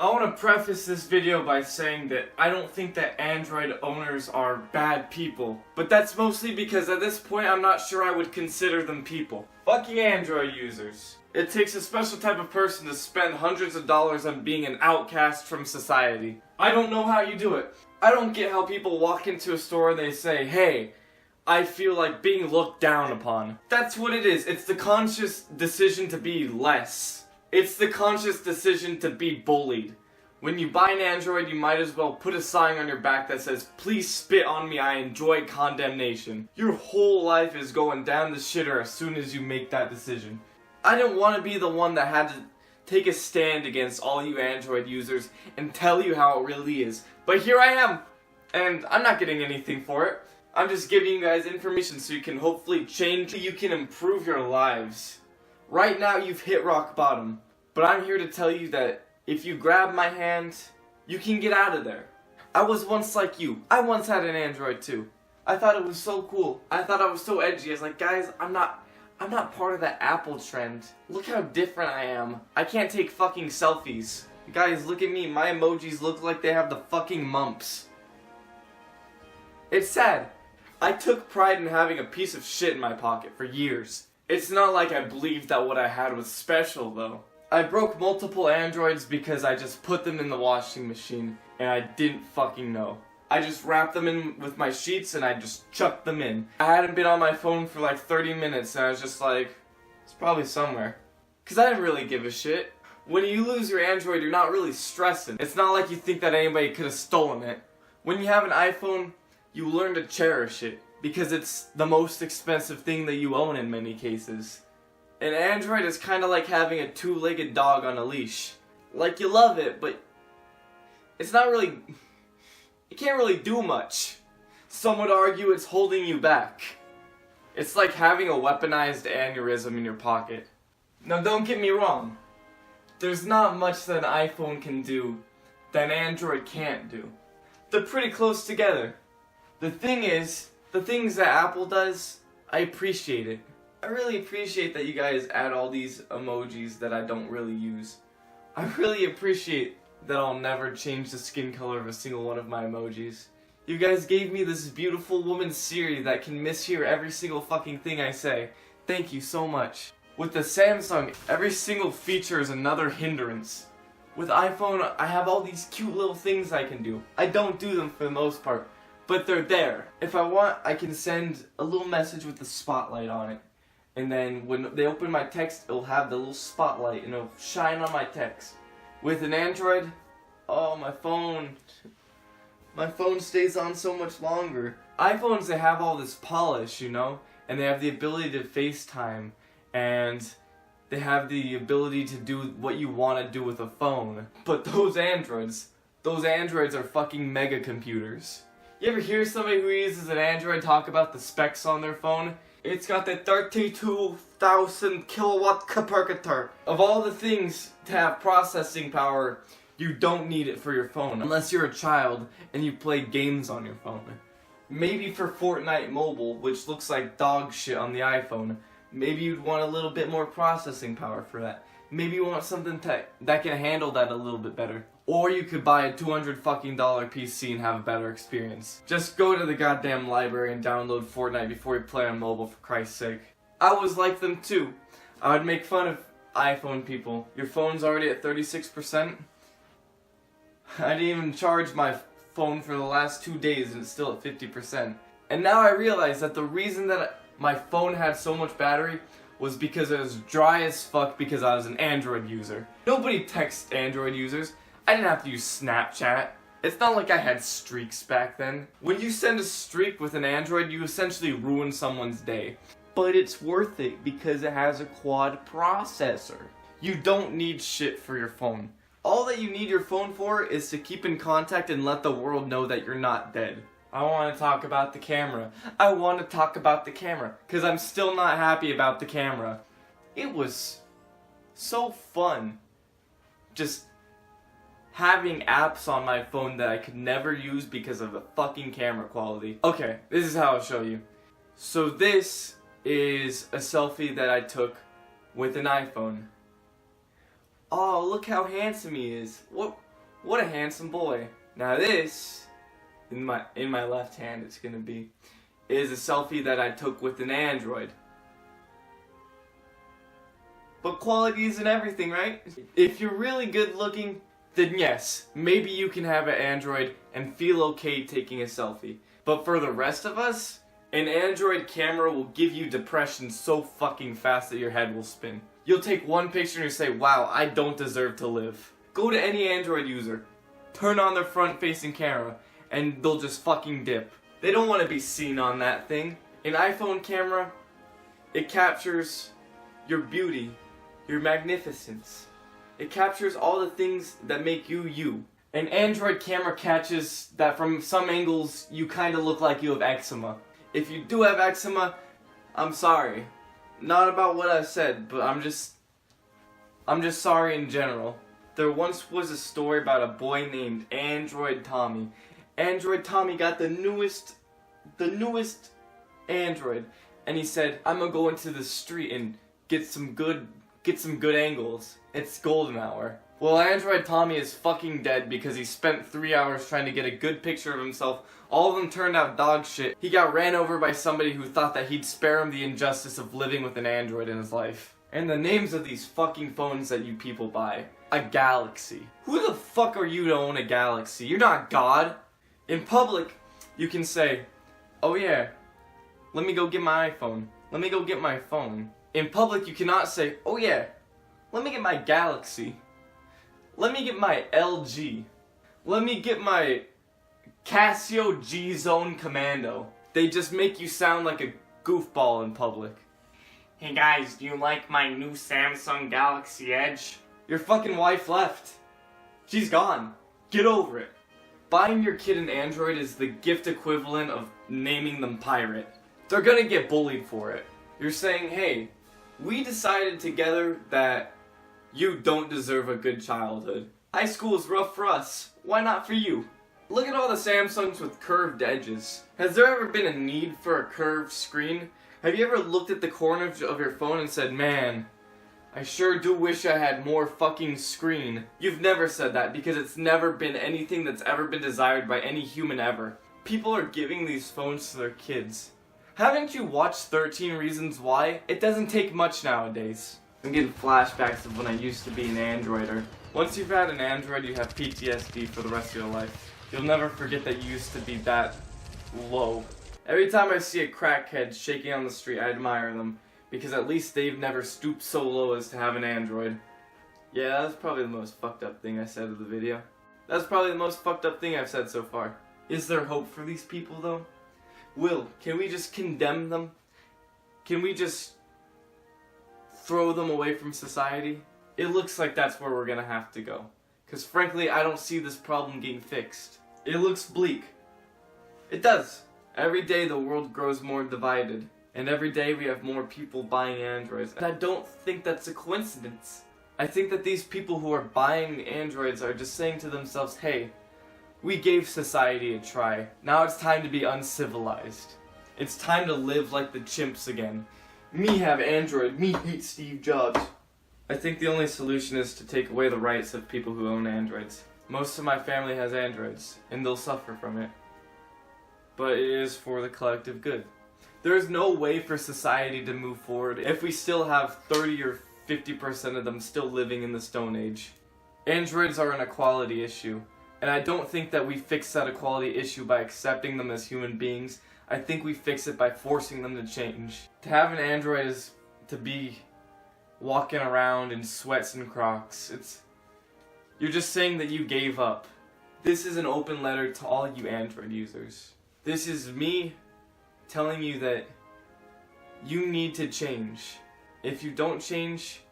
I want to preface this video by saying that I don't think that Android owners are bad people. But that's mostly because at this point I'm not sure I would consider them people. Fucking Android users. It takes a special type of person to spend hundreds of dollars on being an outcast from society. I don't know how you do it. I don't get how people walk into a store and they say, hey, I feel like being looked down upon. That's what it is. It's the conscious decision to be less. It's the conscious decision to be bullied. When you buy an Android, you might as well put a sign on your back that says, please spit on me, I enjoy condemnation. Your whole life is going down the shitter as soon as you make that decision. I didn't want to be the one that had to take a stand against all you Android users and tell you how it really is. But here I am, and I'm not getting anything for it. I'm just giving you guys information so you can hopefully change, you can improve your lives. Right now you've hit rock bottom, but I'm here to tell you that if you grab my hand, you can get out of there. I was once like you. I once had an Android too. I thought it was so cool. I thought I was so edgy. I was like, guys, I'm not part of that Apple trend. Look how different I am. I can't take fucking selfies. Guys, look at me. My emojis look like they have the fucking mumps. It's sad. I took pride in having a piece of shit in my pocket for years. It's not like I believed that what I had was special, though. I broke multiple Androids because I just put them in the washing machine, and I didn't fucking know. I just wrapped them in with my sheets, and I just chucked them in. I hadn't been on my phone for like 30 minutes, and I was just like, it's probably somewhere. Because I didn't really give a shit. When you lose your Android, you're not really stressing. It's not like you think that anybody could have stolen it. When you have an iPhone, you learn to cherish it. Because it's the most expensive thing that you own in many cases. An Android is kind of like having a two-legged dog on a leash. Like, you love it, but it's not really, it can't really do much. Some would argue it's holding you back. It's like having a weaponized aneurysm in your pocket. Now don't get me wrong, there's not much that an iPhone can do that an Android can't do. They're pretty close together. The thing is, the things that Apple does, I appreciate it. I really appreciate that you guys add all these emojis that I don't really use. I really appreciate that I'll never change the skin color of a single one of my emojis. You guys gave me this beautiful woman Siri that can mishear every single fucking thing I say. Thank you so much. With the Samsung, every single feature is another hindrance. With iPhone, I have all these cute little things I can do. I don't do them for the most part. But they're there. If I want, I can send a little message with the spotlight on it. And then when they open my text, it'll have the little spotlight and it'll shine on my text. With an Android, oh, my phone stays on so much longer. iPhones, they have all this polish, you know? And they have the ability to FaceTime. And they have the ability to do what you want to do with a phone. But those Androids are fucking mega computers. You ever hear somebody who uses an Android talk about the specs on their phone? It's got the 32,000 kilowatt capacitor. Of all the things to have processing power, you don't need it for your phone. Unless you're a child and you play games on your phone. Maybe for Fortnite Mobile, which looks like dog shit on the iPhone, maybe you'd want a little bit more processing power for that. Maybe you want something that can handle that a little bit better. Or you could buy a $200 fucking PC and have a better experience. Just go to the goddamn library and download Fortnite before you play on mobile, for Christ's sake. I was like them too. I would make fun of iPhone people. Your phone's already at 36%? I didn't even charge my phone for the last 2 days and it's still at 50%. And now I realize that the reason that my phone had so much battery was because it was dry as fuck because I was an Android user. Nobody texts Android users. I didn't have to use Snapchat. It's not like I had streaks back then. When you send a streak with an Android, you essentially ruin someone's day. But it's worth it because it has a quad processor. You don't need shit for your phone. All that you need your phone for is to keep in contact and let the world know that you're not dead. I want to talk about the camera. I want to talk about the camera because I'm still not happy about the camera. It was so fun just having apps on my phone that I could never use because of the fucking camera quality. Okay, this is how I'll show you. So this is a selfie that I took with an iPhone. Oh, look how handsome he is. What a handsome boy. Now this, in my left hand it's gonna be, is a selfie that I took with an Android. But quality isn't everything, right? If you're really good looking, then yes, maybe you can have an Android and feel okay taking a selfie. But for the rest of us, an Android camera will give you depression so fucking fast that your head will spin. You'll take one picture and you say, wow, I don't deserve to live. Go to any Android user, turn on their front-facing camera, and they'll just fucking dip. They don't want to be seen on that thing. An iPhone camera, it captures your beauty, your magnificence. It captures all the things that make you you. An Android camera catches that from some angles you kind of look like you have eczema. If you do have eczema, I'm sorry. Not about what I said, but I'm just sorry in general. There once was a story about a boy named Android Tommy. Android Tommy got the newest Android, and he said, I'm gonna go into the street and get some good angles. It's golden hour. Well, Android Tommy is fucking dead because he spent 3 hours trying to get a good picture of himself. All of them turned out dog shit. He got ran over by somebody who thought that he'd spare him the injustice of living with an Android in his life. And the names of these fucking phones that you people buy. A Galaxy. Who the fuck are you to own a Galaxy? You're not God. In public, you can say, oh yeah, let me go get my iPhone. Let me go get my phone. In public, you cannot say, oh yeah, let me get my Galaxy. Let me get my LG. Let me get my Casio G-Zone Commando. They just make you sound like a goofball in public. Hey guys, do you like my new Samsung Galaxy Edge? Your fucking wife left. She's gone. Get over it. Buying your kid an Android is the gift equivalent of naming them pirate. They're gonna get bullied for it. You're saying, hey, we decided together that you don't deserve a good childhood. High school is rough for us. Why not for you? Look at all the Samsungs with curved edges. Has there ever been a need for a curved screen? Have you ever looked at the corner of your phone and said, man, I sure do wish I had more fucking screen? You've never said that because it's never been anything that's ever been desired by any human ever. People are giving these phones to their kids. Haven't you watched 13 Reasons Why? It doesn't take much nowadays. I'm getting flashbacks of when I used to be an Androider. Once you've had an Android, you have PTSD for the rest of your life. You'll never forget that you used to be that low. Every time I see a crackhead shaking on the street, I admire them. Because at least they've never stooped so low as to have an Android. Yeah, that's probably the most fucked up thing I said of the video. That's probably the most fucked up thing I've said so far. Is there hope for these people though? Will, can we just condemn them? Can we just throw them away from society? It looks like that's where we're gonna have to go. Because frankly, I don't see this problem getting fixed. It looks bleak. It does. Every day the world grows more divided. And every day we have more people buying Androids. And I don't think that's a coincidence. I think that these people who are buying Androids are just saying to themselves, hey, we gave society a try. Now it's time to be uncivilized. It's time to live like the chimps again. Me have Android, me hate Steve Jobs. I think the only solution is to take away the rights of people who own Androids. Most of my family has Androids, and they'll suffer from it. But it is for the collective good. There is no way for society to move forward if we still have 30 or 50% of them still living in the Stone Age. Androids are an equality issue, and I don't think that we fix that equality issue by accepting them as human beings. I think we fix it by forcing them to change. To have an Android is to be walking around in sweats and Crocs. You're just saying that you gave up. This is an open letter to all you Android users. This is me telling you that you need to change. If you don't change,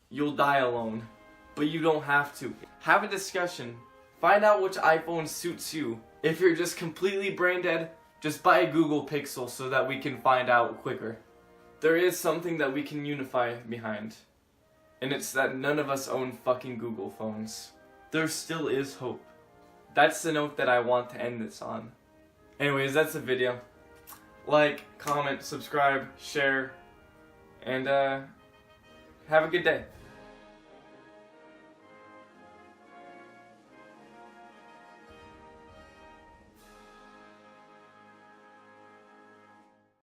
you'll die alone. But you don't have to. Have a discussion. Find out which iPhone suits you. If you're just completely brain dead, just buy a Google Pixel so that we can find out quicker. There is something that we can unify behind. And it's that none of us own fucking Google phones. There still is hope. That's the note that I want to end this on. Anyways, that's the video. Like, comment, subscribe, share, and have a good day.